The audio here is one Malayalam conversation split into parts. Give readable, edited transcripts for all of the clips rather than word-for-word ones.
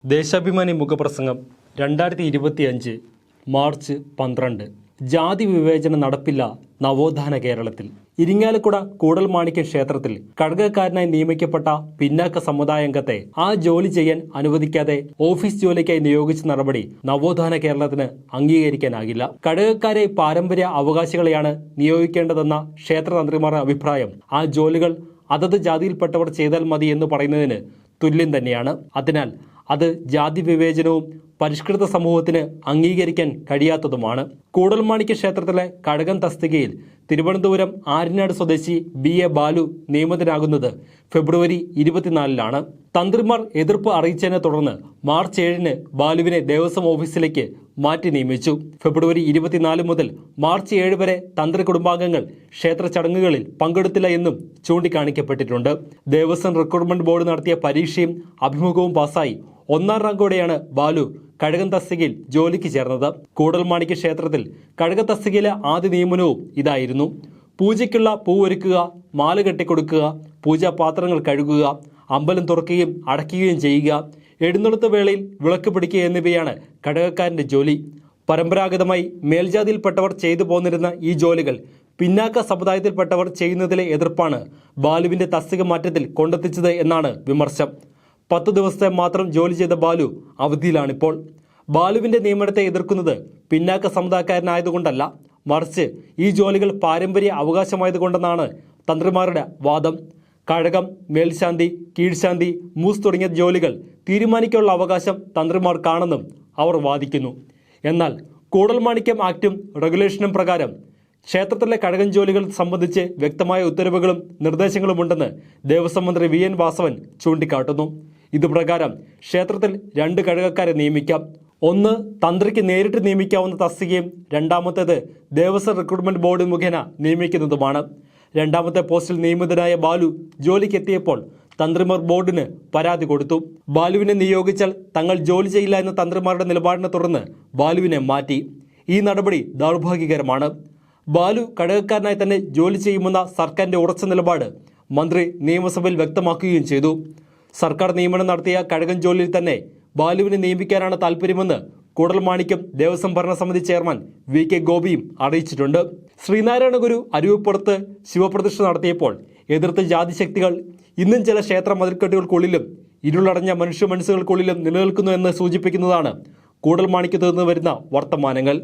ദേശാഭിമാനി മുഖപ്രസംഗം 2025 മാർച്ച് 12. ജാതി വിവേചനം നടപ്പില്ല നവോത്ഥാന കേരളത്തിൽ. ഇരിങ്ങാലക്കുട കൂടൽമാണിക്യം ക്ഷേത്രത്തിൽ ഘടകക്കാരനായി നിയമിക്കപ്പെട്ട പിന്നാക്ക സമുദായാംഗത്തെ ആ ജോലി ചെയ്യാൻ അനുവദിക്കാതെ ഓഫീസ് ജോലിക്കായി നിയോഗിച്ച നടപടി നവോത്ഥാന കേരളത്തിന് അംഗീകരിക്കാനാകില്ല. ഘടകക്കാരെ പാരമ്പര്യ അവകാശികളെയാണ് നിയോഗിക്കേണ്ടതെന്ന ക്ഷേത്രതന്ത്രിമാരുടെ അഭിപ്രായം ആ ജോലികൾ അതത് ജാതിയിൽപ്പെട്ടവർ ചെയ്താൽ മതി എന്ന് പറയുന്നതിന് തുല്യം തന്നെയാണ്. അതിനാൽ അത് ജാതി വിവേചനവും പരിഷ്കൃത സമൂഹത്തിന് അംഗീകരിക്കാൻ കഴിയാത്തതുമാണ്. കൂടൽമാണിക്യ ക്ഷേത്രത്തിലെ കടകൻ തസ്തികയിൽ തിരുവനന്തപുരം ആര്യനാട് സ്വദേശി BA ബാലു നിയമിതനാകുന്നത് ഫെബ്രുവരി 24-ലാണ്. തന്ത്രിമാർ എതിർപ്പ് അറിയിച്ചതിനെ തുടർന്ന് മാർച്ച് 7-ന് ബാലുവിനെ ദേവസ്വം ഓഫീസിലേക്ക് മാറ്റി നിയമിച്ചു. ഫെബ്രുവരി 24 മുതൽ മാർച്ച് 7 വരെ തന്ത്രി കുടുംബാംഗങ്ങൾ ക്ഷേത്ര ചടങ്ങുകളിൽ പങ്കെടുത്തില്ല എന്നും ചൂണ്ടിക്കാണിക്കപ്പെട്ടിട്ടുണ്ട്. ദേവസ്വം റിക്രൂട്ട്മെന്റ് ബോർഡ് നടത്തിയ പരീക്ഷയും അഭിമുഖവും പാസ്സായി 1ാം റാങ്കോടെയാണ് ബാലു കഴകൻ തസ്തികയിൽ ജോലിക്ക് ചേർന്നത്. കൂടൽമാണിക്യ ക്ഷേത്രത്തിൽ കഴക തസ്തികയിലെ ആദ്യ നിയമനവും ഇതായിരുന്നു. പൂജയ്ക്കുള്ള പൂവൊരുക്കുക, മാല കെട്ടിക്കൊടുക്കുക, പൂജാപാത്രങ്ങൾ കഴുകുക, അമ്പലം തുറക്കുകയും അടയ്ക്കുകയും ചെയ്യുക, എഴുന്നള്ളത്ത് വേളയിൽ വിളക്ക് പിടിക്കുക എന്നിവയാണ് കടകക്കാരൻ്റെ ജോലി. പരമ്പരാഗതമായി മേൽജാതിയിൽപ്പെട്ടവർ ചെയ്തു പോന്നിരുന്ന ഈ ജോലികൾ പിന്നാക്ക സമുദായത്തിൽപ്പെട്ടവർ ചെയ്യുന്നതിലെ എതിർപ്പാണ് ബാലുവിൻ്റെ തസ്തിക മാറ്റത്തിൽ കൊണ്ടെത്തിച്ചത് എന്നാണ് വിമർശം. 10 ദിവസത്തെ മാത്രം ജോലി ചെയ്ത ബാലു അവധിയിലാണിപ്പോൾ. ബാലുവിൻ്റെ നിയമനത്തെ എതിർക്കുന്നത് പിന്നാക്ക സമുദായക്കാരനായതുകൊണ്ടല്ല, മറിച്ച് ഈ ജോലികൾ പാരമ്പര്യ അവകാശമായതുകൊണ്ടെന്നാണ് തന്ത്രിമാരുടെ വാദം. കഴകം, മേൽശാന്തി, കീഴ്ശാന്തി, മൂസ് തുടങ്ങിയ ജോലികൾ തീരുമാനിക്കാനുള്ള അവകാശം തന്ത്രിമാർക്കാണെന്നും അവർ വാദിക്കുന്നു. എന്നാൽ കൂടൽമാണിക്യം ആക്ടും റെഗുലേഷനും പ്രകാരം ക്ഷേത്രത്തിലെ കഴകൻ ജോലികൾ സംബന്ധിച്ച് വ്യക്തമായ ഉത്തരവുകളും നിർദ്ദേശങ്ങളുമുണ്ടെന്ന് ദേവസ്വം മന്ത്രി VN വാസവൻ ചൂണ്ടിക്കാട്ടുന്നു. ഇതുപ്രകാരം ക്ഷേത്രത്തിൽ 2 കഴകക്കാരെ നിയമിക്കാം. ഒന്ന് തന്ത്രിക്ക് നേരിട്ട് നിയമിക്കാവുന്ന തസ്തികയും രണ്ടാമത്തേത് ദേവസ്വം റിക്രൂട്ട്മെന്റ് ബോർഡ് മുഖേന നിയമിക്കുന്നതുമാണ്. 2ാമത്തെ പോസ്റ്റിൽ നിയമിതനായ ബാലു ജോലിക്കെത്തിയപ്പോൾ തന്ത്രിമാർ ബോർഡിന് പരാതി കൊടുത്തു. ബാലുവിനെ നിയോഗിച്ചാൽ തങ്ങൾ ജോലി ചെയ്യില്ല എന്ന തന്ത്രിമാരുടെ നിലപാടിനെ തുടർന്ന് ബാലുവിനെ മാറ്റി. ഈ നടപടി ദൗർഭാഗ്യകരമാണ്. ബാലു ഘടകക്കാരനായി തന്നെ ജോലി ചെയ്യുമെന്ന സർക്കാരിൻ്റെ ഉറച്ച നിലപാട് മന്ത്രി നിയമസഭയിൽ വ്യക്തമാക്കുകയും ചെയ്തു. സർക്കാർ നിയമനം നടത്തിയ കഴകൻ ജോലിയിൽ തന്നെ ബാലുവിനെ നിയമിക്കാനാണ് താല്പര്യമെന്ന് കൂടൽമാണിക്യം ദേവസ്വം ഭരണസമിതി ചെയർമാൻ VK ഗോപിയും അറിയിച്ചിട്ടുണ്ട്. ശ്രീനാരായണ ഗുരു അരുവിപ്പുറത്ത് ശിവപ്രതിഷ്ഠ നടത്തിയപ്പോൾ എതിർത്ത ജാതിശക്തികൾ ഇന്നും ചില ക്ഷേത്ര മതിൽക്കെട്ടുകൾക്കുള്ളിലും ഇരുളടഞ്ഞ മനുഷ്യ മനസ്സുകൾക്കുള്ളിലും നിലനിൽക്കുന്നു എന്ന് സൂചിപ്പിക്കുന്നതാണ് കൂടൽമാണിക്യത്തു നിന്ന് വരുന്ന വർത്തമാനങ്ങൾ.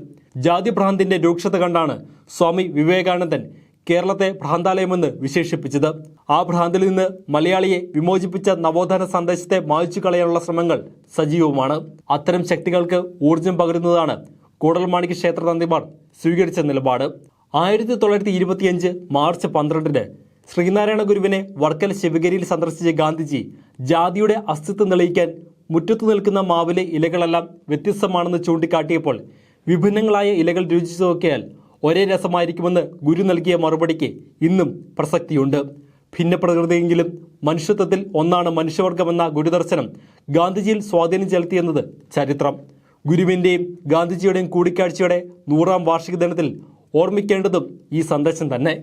ജാതിഭ്രാന്തിന്റെ രൂക്ഷത കണ്ടാണ് സ്വാമി വിവേകാനന്ദൻ കേരളത്തെ ഭ്രാന്താലയമെന്ന് വിശേഷിപ്പിച്ചത്. ആ ഭ്രാന്തിൽ നിന്ന് മലയാളിയെ വിമോചിപ്പിച്ച നവോത്ഥാന സന്ദേശത്തെ മായ്ച്ചു കളയാനുള്ള ശ്രമങ്ങൾ സജീവമാണ്. അത്തരം ശക്തികൾക്ക് ഊർജം പകരുന്നതാണ് കൂടൽമാണിക്യ ക്ഷേത്ര തന്ത്രിമാർ സ്വീകരിച്ച നിലപാട്. 1925 മാർച്ച് 12-ന് ശ്രീനാരായണ ഗുരുവിനെ വർക്കല ശിവഗിരിയിൽ സന്ദർശിച്ച ഗാന്ധിജി ജാതിയുടെ അസ്തിത്വം തെളിയിക്കാൻ മുറ്റത്തു നിൽക്കുന്ന മാവിലെ ഇലകളെല്ലാം വ്യത്യസ്തമാണെന്ന് ചൂണ്ടിക്കാട്ടിയപ്പോൾ വിഭിന്നങ്ങളായ ഇലകൾ രുചിച്ചു നോക്കിയാൽ ഒരേ രസമായിരിക്കുമെന്ന് ഗുരു നൽകിയ മറുപടിക്ക് ഇന്നും പ്രസക്തിയുണ്ട്. ഭിന്നപ്രകൃതിയെങ്കിലും മനുഷ്യത്വത്തിൽ ഒന്നാണ് മനുഷ്യവർഗമെന്ന ഗുരുദർശനം ഗാന്ധിജിയിൽ സ്വാധീനം ചെലുത്തിയെന്നത് ചരിത്രം. ഗുരുവിൻ്റെയും ഗാന്ധിജിയുടെയും കൂടിക്കാഴ്ചയുടെ 100ാം വാർഷിക ദിനത്തിൽ ഓർമ്മിക്കേണ്ടതും ഈ സന്ദേശം തന്നെ.